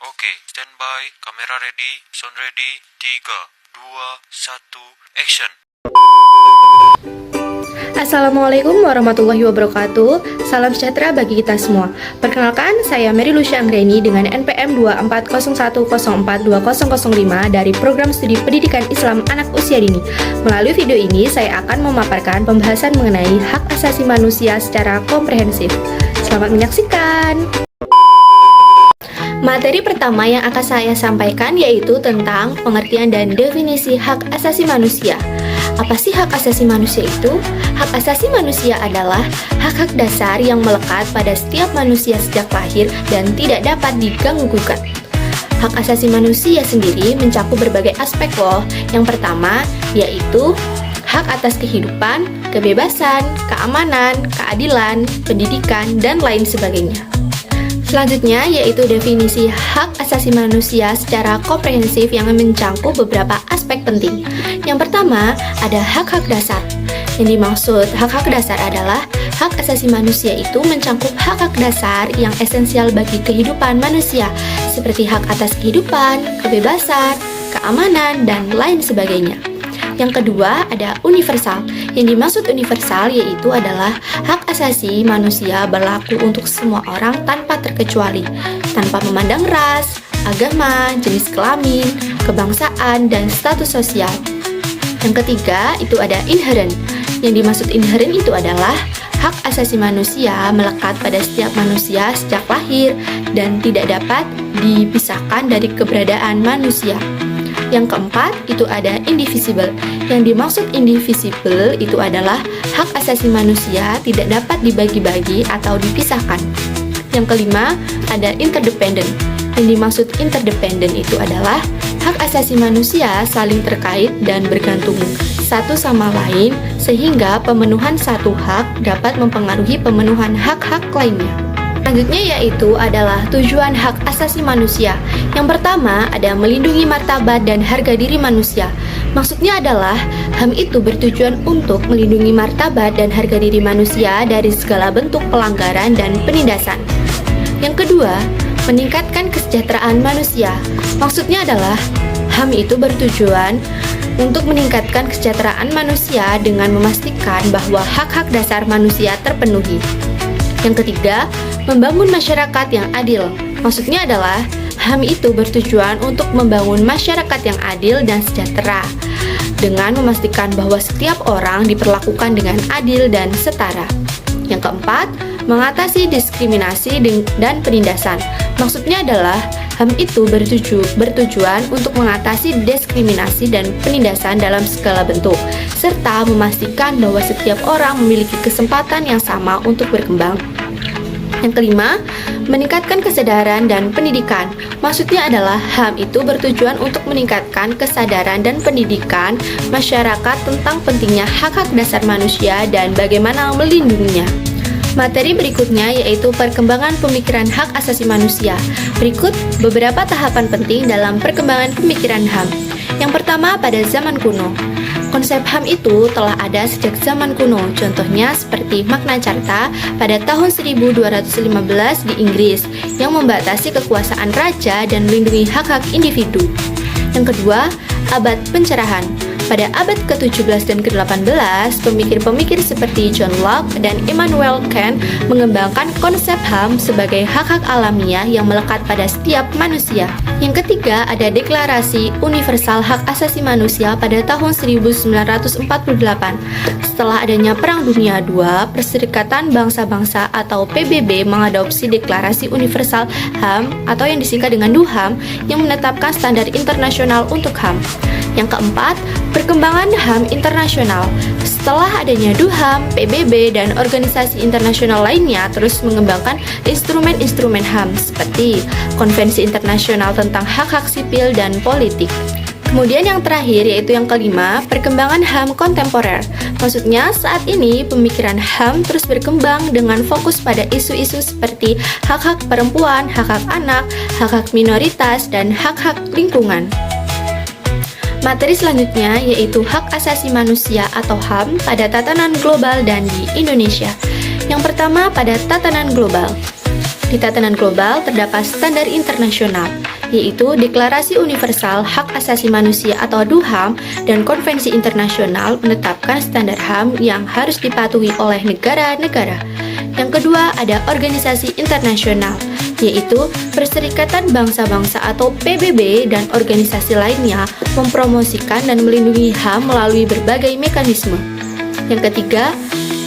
Oke, standby, kamera ready, sound ready, 3, 2, 1, action. Assalamualaikum warahmatullahi wabarakatuh. Salam sejahtera bagi kita semua. Perkenalkan, saya Mary Lucia Anggreni dengan NPM 2401042005 dari Program Studi Pendidikan Islam Anak Usia Dini. Melalui video ini, saya akan memaparkan pembahasan mengenai hak asasi manusia secara komprehensif. Selamat menyaksikan. Materi pertama yang akan saya sampaikan yaitu tentang pengertian dan definisi hak asasi manusia. Apa sih hak asasi manusia itu? Hak asasi manusia adalah hak-hak dasar yang melekat pada setiap manusia sejak lahir dan tidak dapat diganggu-gugat. Hak asasi manusia sendiri mencakup berbagai aspek loh. Yang pertama yaitu hak atas kehidupan, kebebasan, keamanan, keadilan, pendidikan, dan lain sebagainya. Selanjutnya yaitu definisi hak asasi manusia secara komprehensif yang mencakup beberapa aspek penting. Yang pertama ada hak-hak dasar. Yang dimaksud hak-hak dasar adalah hak asasi manusia itu mencakup hak-hak dasar yang esensial bagi kehidupan manusia, seperti hak atas kehidupan, kebebasan, keamanan, dan lain sebagainya. Yang kedua ada universal. Yang dimaksud universal yaitu adalah hak asasi manusia berlaku untuk semua orang tanpa terkecuali, tanpa memandang ras, agama, jenis kelamin, kebangsaan, dan status sosial. Yang ketiga itu ada inherent. Yang dimaksud inherent itu adalah hak asasi manusia melekat pada setiap manusia sejak lahir dan tidak dapat dipisahkan dari keberadaan manusia. Yang keempat itu ada indivisible. Yang dimaksud indivisible itu adalah hak asasi manusia tidak dapat dibagi-bagi atau dipisahkan. Yang kelima ada interdependent. Yang dimaksud interdependent itu adalah hak asasi manusia saling terkait dan bergantung satu sama lain sehingga pemenuhan satu hak dapat mempengaruhi pemenuhan hak-hak lainnya. Selanjutnya yaitu adalah tujuan hak asasi manusia. Yang pertama ada melindungi martabat dan harga diri manusia. Maksudnya adalah HAM itu bertujuan untuk melindungi martabat dan harga diri manusia dari segala bentuk pelanggaran dan penindasan. Yang kedua, meningkatkan kesejahteraan manusia. Maksudnya adalah HAM itu bertujuan untuk meningkatkan kesejahteraan manusia dengan memastikan bahwa hak-hak dasar manusia terpenuhi. Yang ketiga, membangun masyarakat yang adil. Maksudnya adalah HAM itu bertujuan untuk membangun masyarakat yang adil dan sejahtera dengan memastikan bahwa setiap orang diperlakukan dengan adil dan setara. Yang keempat, mengatasi diskriminasi dan penindasan. Maksudnya adalah HAM itu bertujuan untuk mengatasi diskriminasi dan penindasan dalam segala bentuk, serta memastikan bahwa setiap orang memiliki kesempatan yang sama untuk berkembang. Yang kelima, meningkatkan kesadaran dan pendidikan. Maksudnya adalah HAM itu bertujuan untuk meningkatkan kesadaran dan pendidikan masyarakat tentang pentingnya hak-hak dasar manusia dan bagaimana melindunginya. Materi berikutnya yaitu perkembangan pemikiran hak asasi manusia. Berikut beberapa tahapan penting dalam perkembangan pemikiran HAM. Yang pertama pada zaman kuno. Konsep HAM itu telah ada sejak zaman kuno, contohnya seperti Magna Carta pada tahun 1215 di Inggris yang membatasi kekuasaan raja dan melindungi hak-hak individu. Yang kedua, abad pencerahan. Pada abad ke-17 dan ke-18, pemikir-pemikir seperti John Locke dan Immanuel Kant mengembangkan konsep HAM sebagai hak-hak alamiah yang melekat pada setiap manusia. Yang ketiga, ada Deklarasi Universal Hak Asasi Manusia pada tahun 1948. Setelah adanya Perang Dunia II, Perserikatan Bangsa-Bangsa atau PBB mengadopsi Deklarasi Universal HAM atau yang disingkat dengan DUHAM yang menetapkan standar internasional untuk HAM. Yang keempat, perkembangan HAM internasional. Setelah adanya DUHAM, PBB, dan organisasi internasional lainnya terus mengembangkan instrumen-instrumen HAM seperti Konvensi Internasional tentang Hak-Hak Sipil dan Politik. Kemudian yang terakhir yaitu yang kelima, perkembangan HAM kontemporer. Maksudnya saat ini pemikiran HAM terus berkembang dengan fokus pada isu-isu seperti hak-hak perempuan, hak-hak anak, hak-hak minoritas, dan hak-hak lingkungan. Materi selanjutnya yaitu hak asasi manusia atau HAM pada tatanan global dan di Indonesia. Yang pertama pada tatanan global. Di tatanan global terdapat standar internasional, yaitu Deklarasi Universal Hak Asasi Manusia atau DUHAM dan Konvensi Internasional menetapkan standar HAM yang harus dipatuhi oleh negara-negara. Yang kedua ada organisasi internasional, yaitu Perserikatan Bangsa-Bangsa atau PBB dan organisasi lainnya mempromosikan dan melindungi HAM melalui berbagai mekanisme. Yang ketiga,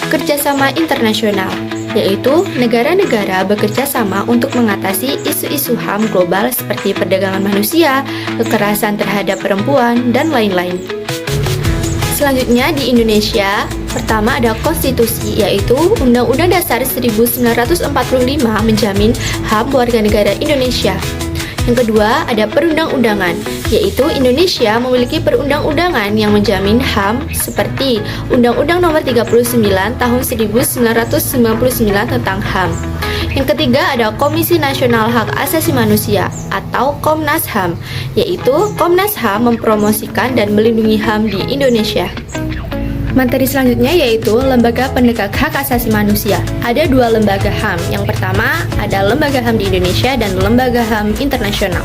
kerjasama internasional, yaitu negara-negara bekerja sama untuk mengatasi isu-isu HAM global seperti perdagangan manusia, kekerasan terhadap perempuan, dan lain-lain. Selanjutnya di Indonesia, pertama ada konstitusi, yaitu Undang-Undang Dasar 1945 menjamin HAM warga negara Indonesia. Yang kedua ada perundang-undangan, yaitu Indonesia memiliki perundang-undangan yang menjamin HAM seperti Undang-Undang Nomor 39 Tahun 1999 tentang HAM. Yang ketiga ada Komisi Nasional Hak Asasi Manusia atau Komnas HAM, yaitu Komnas HAM mempromosikan dan melindungi HAM di Indonesia. Materi selanjutnya yaitu Lembaga Penegak Hak Asasi Manusia. Ada dua lembaga HAM. Yang pertama ada Lembaga HAM di Indonesia dan Lembaga HAM Internasional.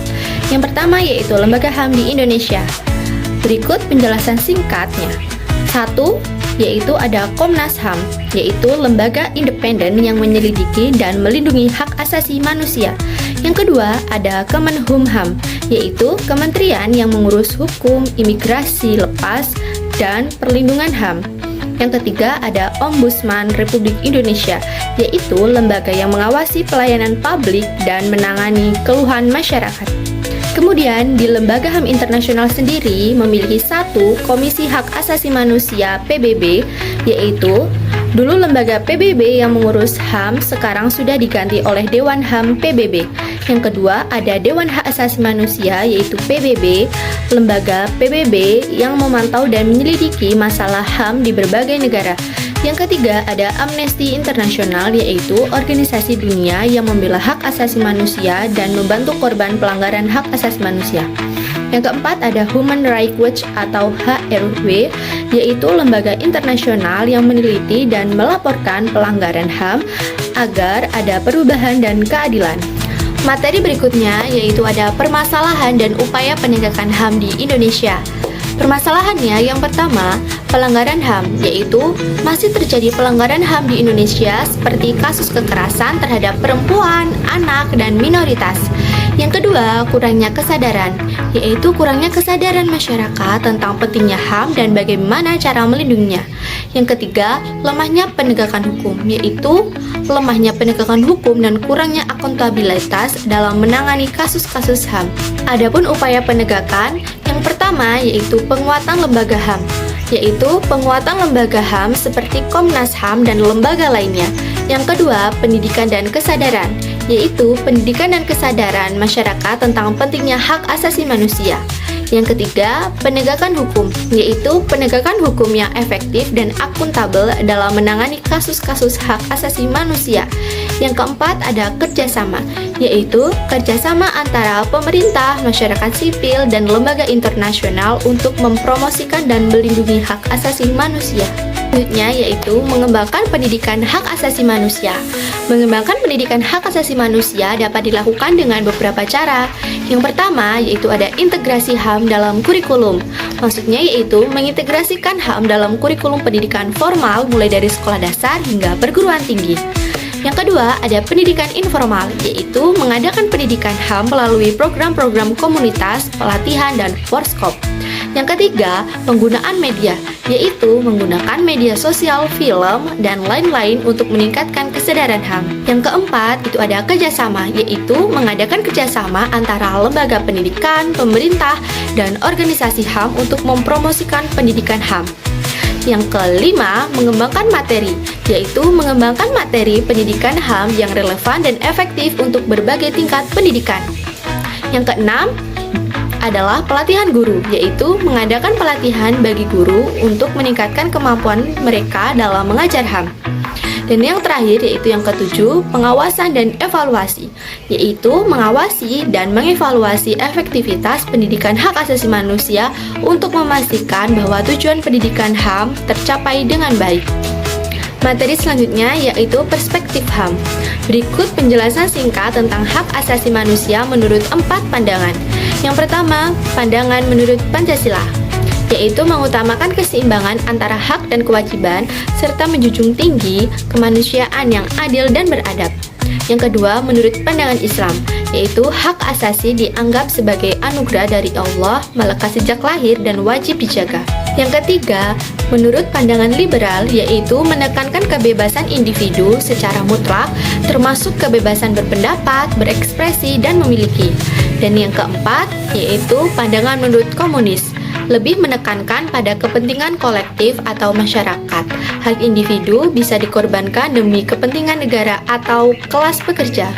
Yang pertama yaitu Lembaga HAM di Indonesia. Berikut penjelasan singkatnya. 1. Yaitu ada Komnas HAM, yaitu lembaga independen yang menyelidiki dan melindungi hak asasi manusia. Yang kedua ada Kemenkumham, yaitu kementerian yang mengurus hukum, imigrasi, lepas, dan perlindungan HAM. Yang ketiga ada Ombudsman Republik Indonesia, yaitu lembaga yang mengawasi pelayanan publik dan menangani keluhan masyarakat. Kemudian di Lembaga HAM Internasional sendiri memiliki satu Komisi Hak Asasi Manusia PBB, yaitu dulu lembaga PBB yang mengurus HAM sekarang sudah diganti oleh Dewan HAM PBB. Yang kedua ada Dewan Hak Asasi Manusia yaitu PBB, lembaga PBB yang memantau dan menyelidiki masalah HAM di berbagai negara. Yang ketiga ada Amnesty International, yaitu organisasi dunia yang membela hak asasi manusia dan membantu korban pelanggaran hak asasi manusia. Yang keempat ada Human Rights Watch atau HRW, yaitu lembaga internasional yang meneliti dan melaporkan pelanggaran HAM agar ada perubahan dan keadilan. Materi berikutnya yaitu ada permasalahan dan upaya penegakan HAM di Indonesia. Permasalahannya yang pertama, pelanggaran HAM, yaitu masih terjadi pelanggaran HAM di Indonesia seperti kasus kekerasan terhadap perempuan, anak, dan minoritas. Yang kedua, kurangnya kesadaran, yaitu kurangnya kesadaran masyarakat tentang pentingnya HAM dan bagaimana cara melindunginya. Yang ketiga, lemahnya penegakan hukum, yaitu lemahnya penegakan hukum dan kurangnya akuntabilitas dalam menangani kasus-kasus HAM. Adapun upaya penegakan, yang pertama yaitu penguatan lembaga HAM, yaitu penguatan lembaga HAM seperti Komnas HAM dan lembaga lainnya. Yang kedua, pendidikan dan kesadaran, yaitu pendidikan dan kesadaran masyarakat tentang pentingnya hak asasi manusia. Yang ketiga, penegakan hukum, yaitu penegakan hukum yang efektif dan akuntabel dalam menangani kasus-kasus hak asasi manusia. Yang keempat, ada kerjasama, yaitu kerjasama antara pemerintah, masyarakat sipil, dan lembaga internasional untuk mempromosikan dan melindungi hak asasi manusia. Selanjutnya yaitu mengembangkan pendidikan hak asasi manusia. Mengembangkan pendidikan hak asasi manusia dapat dilakukan dengan beberapa cara. Yang pertama yaitu ada integrasi HAM dalam kurikulum. Maksudnya yaitu mengintegrasikan HAM dalam kurikulum pendidikan formal mulai dari sekolah dasar hingga perguruan tinggi. Yang kedua, ada pendidikan informal, yaitu mengadakan pendidikan HAM melalui program-program komunitas, pelatihan, dan workshop. Yang ketiga, penggunaan media, yaitu menggunakan media sosial, film, dan lain-lain untuk meningkatkan kesadaran HAM. Yang keempat, itu ada kerjasama, yaitu mengadakan kerjasama antara lembaga pendidikan, pemerintah, dan organisasi HAM untuk mempromosikan pendidikan HAM. Yang kelima, mengembangkan materi, yaitu mengembangkan materi pendidikan HAM yang relevan dan efektif untuk berbagai tingkat pendidikan. Yang keenam, adalah pelatihan guru, yaitu mengadakan pelatihan bagi guru untuk meningkatkan kemampuan mereka dalam mengajar HAM. Dan yang terakhir yaitu yang ketujuh, pengawasan dan evaluasi, yaitu mengawasi dan mengevaluasi efektivitas pendidikan hak asasi manusia untuk memastikan bahwa tujuan pendidikan HAM tercapai dengan baik. Materi selanjutnya yaitu perspektif HAM. Berikut penjelasan singkat tentang hak asasi manusia menurut 4 pandangan. Yang pertama, pandangan menurut Pancasila, yaitu mengutamakan keseimbangan antara hak dan kewajiban serta menjunjung tinggi kemanusiaan yang adil dan beradab. Yang kedua, menurut pandangan Islam, yaitu hak asasi dianggap sebagai anugerah dari Allah melekat sejak lahir dan wajib dijaga. Yang ketiga, menurut pandangan liberal, yaitu menekankan kebebasan individu secara mutlak, termasuk kebebasan berpendapat, berekspresi, dan memiliki. Dan yang keempat, yaitu pandangan menurut komunis, lebih menekankan pada kepentingan kolektif atau masyarakat. Hak individu bisa dikorbankan demi kepentingan negara atau kelas pekerja.